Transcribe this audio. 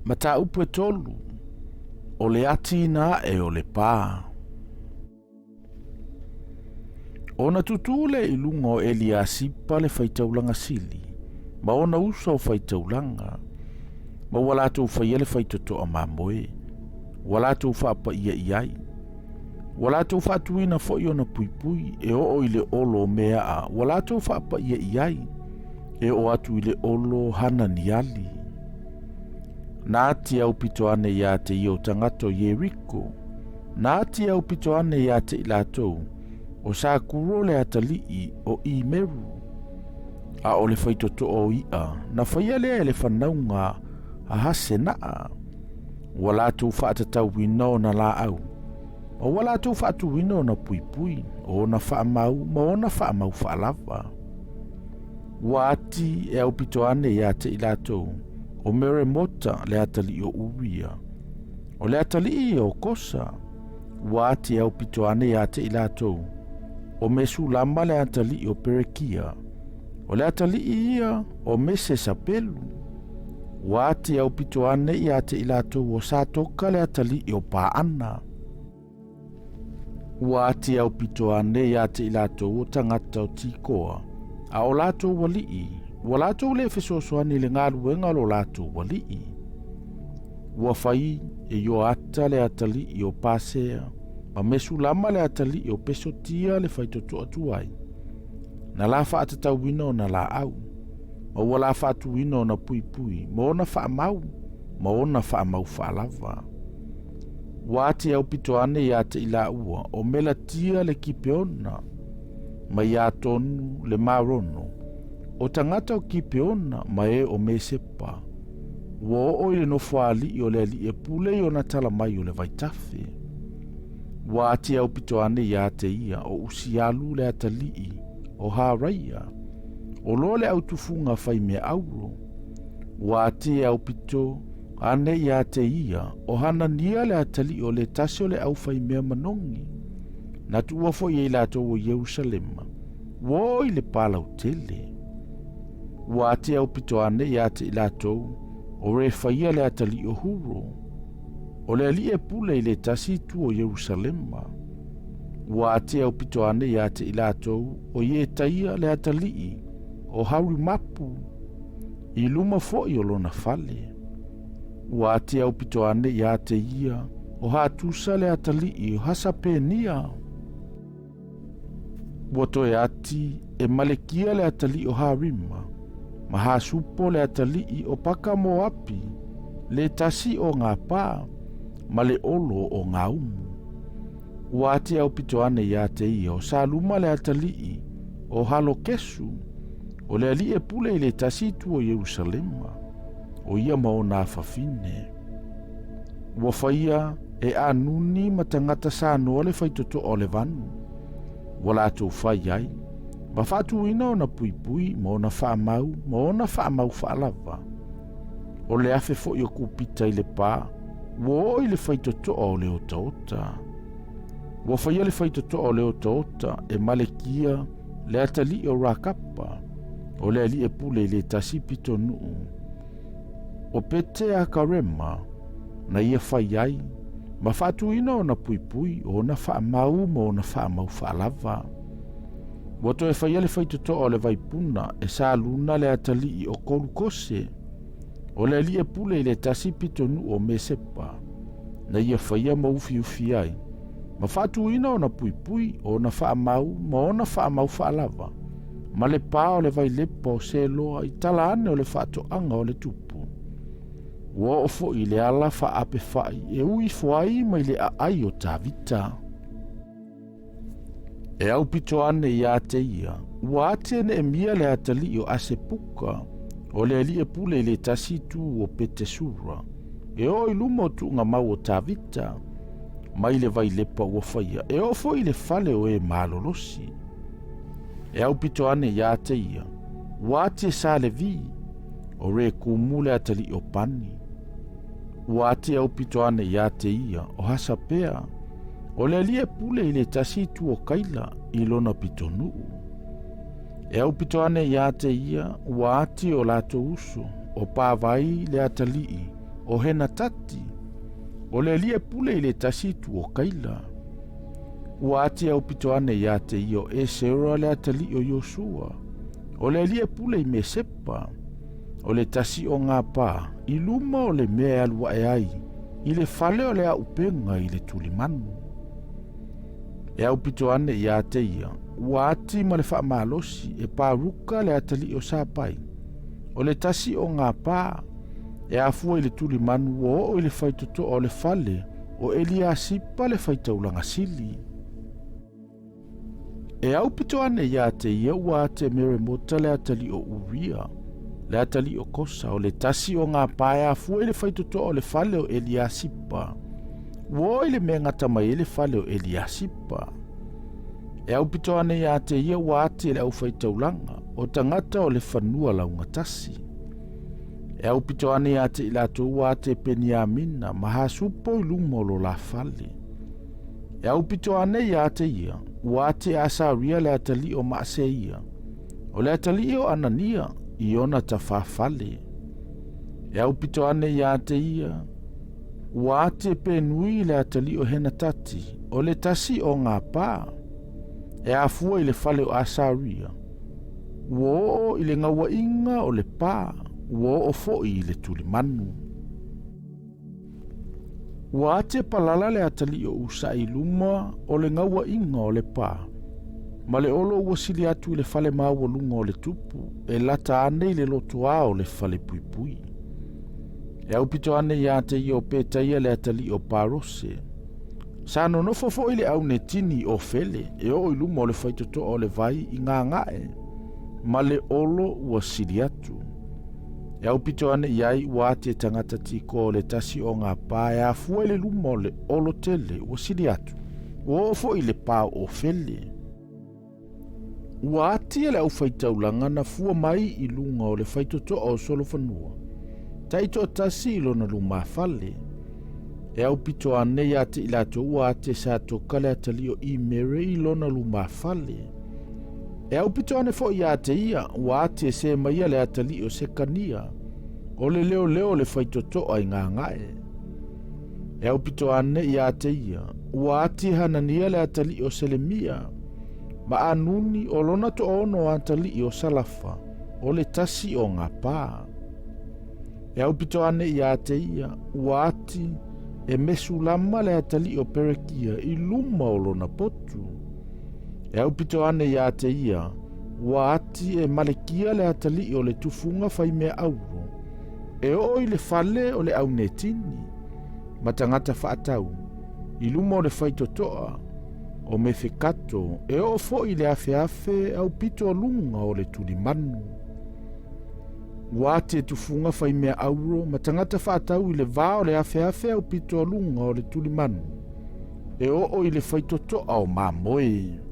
Mata upe tolu, o le ati na e o le pā. Ona tutule i lunga o Eliasipa le faitaulanga sili, ma ona usa o faitaulanga, ma walatou faia le faitotoa mamoe, walatou whaapa ia iai, walatou whaatuina fo'i ona puipui, e o i le olo mea a, walatou whaapa ia iai, e o atu i le olo hana niali. Nā ati au pito ane ia te i o tangato Yeriko, nā ati au pito ane ia te i lātou, o sa kuro le atalii o i meru. A o le faitoto o ia, na whaia lea le whanaunga a hase naa. Walatu whaatatau wino na la au. O walatu whaatu wino na pui pui, o na whaamau, ma o na whaamau whaalava. Wati e au pito ane ia te i lātou, o mere mota le atali o uria. O le atali o kosa, wati e au pito ane ia te i lātou, o mesu lama le atali o perekia, o le atali ia o mese sapelu. Wati au pito ane ia te ilato o sa toka le atali o paana. Wati au pito ane ia te ilato o tangata o tikoa, a o lato walii, wa lato le fesosoani le ngaluenga lo lato walii. Wa fai e yo ata le atali o pasea, ma mesu lama le atali o pesotia le faitoto atuai. Na la fa atatau wino na la au, ma wala fa atu wino na pui pui, ma ona fa mau, ma ona fa mau fa lava. Wati au pito ane ia te ila ua, o mela tia le kipeona, ma ia tonu le marono, o tangata o kipeona, ma e o me sepa. Wo o ile no fuali o le li e pule o na tala mai o le vaitafe. Wati au pito ane ia te ia o usialu le atalii o haraia. O lole au tufunga fai me auro. Wati au pito ane ia te ia o hana nia le atali o le tasi o le au fai mea manongi. Na tua fo i lato o Yerusalema. Wo i le pala utele. Wati au pito ane ia te ilato o re faia le atali o huro. O le ali e pule i le tasi tu o Yerusalema. Wati au pito ane ia te ilato o ye taia le atali o hauri mapu i luma fo'i o lona fale. Wati au pito ane ia te ia o hatusa le atali o hasa penia. Wato e ati e malekia le atali o harima, ma hasupo le atali o paka mo api, le tasi o ngā pā, ma le olo o ngā umu. Wati au pito ane ia te ia o sa luma le atali o halo kesu, o le ali e pule i le tasi tu o Yerusalema, o ia ma o nā fafine. Wa faia e anuni matangata sa noa le faitoto o le vanu. Wa lato fai ai, ma fatu ina o na pui pui, ma o na whaamau, ma o na whaamau whaalava. O le afe fo i o kupita i le pā, wo i le faitoto o le ota. Wa faia le faitoto o le ota e malekia le atali o rakapa, o le ali e pule i le tasi pito nuu. O pete a karema, na ia fai ai, ma fatu ina o na pui pui, o na whaamau ma o na whaamau whaalava. Wato e fai ale faitoto o le vaipuna e sa luna le atali o kolukose, o le ali e pule i le tasi pito nuu o mesepa, na ia fai a maufi ufi ai, ma fatu ina o na pui pui, o na whaamau ma o na whaamau whaalava, ma le pā o le vai lepa o se loa i tala ane o le whaato anga o le tupu. Wa o fo i le ala wha ape whai e ui fuai mai le ai o tāvita. E au pito ane i a te ia, ua ate Nehemia le atali o asepuka, o le ali e pule i le tasi tu o Petesura, e o i luma o tu ngā mau o tāvita, mai le vai lepa ua whaia, e o fo i le fale o e malolosi. E au pito ane i a te ia, ua ate sa le vi, o re kumule atali o pani. Ua ate au pito ane i a te ia o hasa pea, o le alia pule i le tasi tu o kaila i lona pito nuu. E au pito ane i a te ia ua ate o lato uso o pāvai le atalii o hena tati, o le lia pule i le tasitu o kaila. Ua ati au pito ane ia te io e seora le atali o Yosua, o le lia pule i me sepa, o le tasi o ngā pā, i luma o le mea alua e ai, i le fale o le a upenga i le tulimanu. E au pito ane ia te ia, ua ati ma le wha malosi e pāruka le atali o sāpai, o le tasi o ngā pā, e afua i le tulimanu o le faitoto o le fale, o elia sipa le faitaulanga sili. E au pito ane ia te ia ua ate mere mota le atali o uria, le atali o kosa o le tasi o ngā pae afua i le faitoto o le fale o elia sipa. Wo i le mea ngata mai le fale o elia sipa. E au pito ane ia te ia ua ate le au faitaulanga o tangata o le fanua launga tasi. E au pito ane ia te ilato ua ate peni amina maha supo i lumolo la fale. E au pito ane ia te ia ua ate asaria le atali o maaseia, o le atali o anania i ona ta whawhale. E au pito ane ia te ia ua ate penui le atali o hena tati, o le tasi o ngā pā, e afua i le fale o asaria, uo i le ngaua inga o le pā, uo o foi i le tulimanu. Ua ate palala le atali o usa i luma o le ngaua inga o le pā, ma le olo ua sili atu i le fale maua lunga o le tupu, e lata ane i le lotoa o le fale pui pui. E au pito ane ia te i o pētaia le atali o pārose. Sa no fofo i le au ne tini o fele, e o i luma o le faitoto o le vai i ngā ngae, ma le olo ua sili atu. E au pito ane iai ua ate tangata tiko o le tasi o ngā pā e afua i le luma o le olo tele ua sili atu, o fo i le pā o fele. Ua ate le au faitaulanga na fua mai i lunga o le faitoto o solofanua. Taito tasi i lona luma fale. E au pito ane ia te ilato ua ate sa toka le atali o i mere i lona luma fale. E au pito ane fo ia te ia ua ate se maia le atali o sekania, o le leo leo le faitoto ai ngā ngae. E au pito ane ia te ia ua ate hanania le atali o selemia, ma anuni o lona to ono atali o salafa, o le tasi o ngā pā. E au pito ane ia te ia ua ati e mesulama le atali o perekia i luma o lona potu. E au pito ane ia te ia ua ati e malekia le atali o le tufunga fai mea auro, e o i le fale o le au netini, ma tangata whaatau, i luma o le faitotoa, o me fekato, e o fo i le afe au pito lunga o le tulimanu. Ua te tufunga fai mea auro, ma tangata whaatau i le vao le afe au pito lunga o le tulimanu, e o i le faitotoa o mamoe.